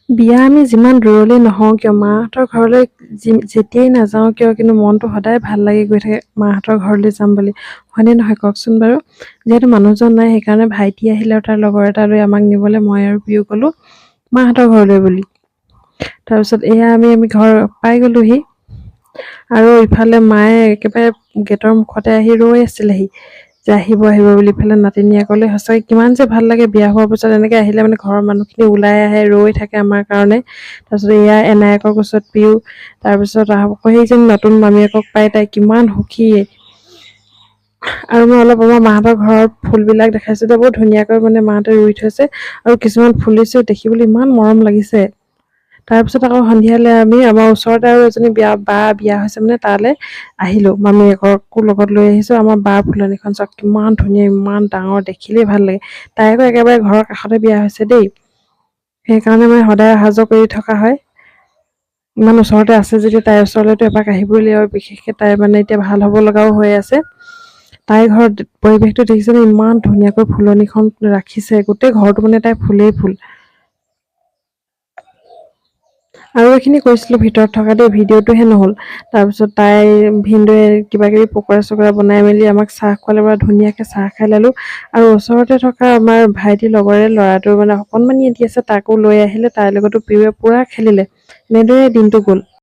বিয়া আমি যিমান দূৰলৈ নহওঁ কিয় মাহঁতৰ ঘৰলৈ যেতিয়াই নাযাওঁ কিয় কিন্তু মনটো সদায় ভাল লাগি গৈ থাকে মাহঁতৰ ঘৰলৈ যাম বুলি হয়নে নহয় কওকচোন বাৰু যিহেতু মানুহজন নাই সেইকাৰণে ভাইটি আহিলে আৰু তাৰ লগৰ এটা লৈ আমাক নিবলৈ মই আৰু পিও গ'লো মাহঁতৰ ঘৰলৈ বুলি তাৰপিছত এয়া আমি ঘৰ পাই গ'লোহি আৰু ইফালে মায়ে একেবাৰে গেটৰ মুখতে আহি ৰৈ আছিলেহি যে আহিব বুলি ইফালে নাতিনীয়েকলৈ সঁচাকৈ কিমান যে ভাল লাগে বিয়া হোৱাৰ পিছত এনেকৈ আহিলে মানে ঘৰৰ মানুহখিনি ওলাই আহে ৰৈ থাকে আমাৰ কাৰণে তাৰপিছত এয়া এনায়েকৰ কোচত পিও তাৰপিছত আকৌ সেইজন নতুন মামীয়েকক পাই তাই কিমান সুখী আৰু মই অলপ আমাৰ মাহঁতৰ ঘৰৰ ফুলবিলাক দেখাইছোঁ যে বহুত ধুনীয়াকৈ মানে মাহঁতে ৰুই থৈছে আৰু কিছুমান ফুলিছেও দেখিবলৈ ইমান মৰম লাগিছে তাৰপিছত আকৌ সন্ধিয়ালৈ আমি আমাৰ ওচৰতে আৰু এজনী বিয়া হৈছে মানে তালৈ আহিলোঁ মামীয়েককো লগত লৈ আহিছোঁ আমাৰ বাৰ ফুলনিখন চাওক কিমান ধুনীয়া ইমান ডাঙৰ দেখিলেই ভাল লাগে তাই আকৌ একেবাৰে ঘৰৰ কাষতে বিয়া হৈছে দেই সেইকাৰণে মানে সদায় অহা যোৱা কৰি থকা হয় ইমান ওচৰতে আছে যদি তাইৰ ওচৰলৈতো এপাক আহিবই লাগিব আৰু বিশেষকৈ তাই মানে এতিয়া ভাল হ'ব লগাও হৈ আছে তাইৰ ঘৰত পৰিৱেশটো দেখিছেনে ইমান ধুনীয়াকৈ ফুলনিখন ৰাখিছে গোটেই ঘৰটো মানে তাই ফুলেই ফুল আৰু এইখিনি কৈছিলোঁ ভিতৰত থকা দেই ভিডিঅ'টোহে নহ'ল তাৰপিছত তাই ভিনদেউৱে কিবাকিবি পকৰা চকৰা বনাই মেলি আমাক চাহ খোৱালে পৰা ধুনীয়াকৈ চাহ খাই ল'লোঁ আৰু ওচৰতে থকা আমাৰ ভাইটিৰ লগৰে ল'ৰাটোৰ মানে অকণমানি এটি আছে তাকো লৈ আহিলে তাইৰ লগতো পিউৱে পূৰা খেলিলে এনেদৰে দিনটো গ'ল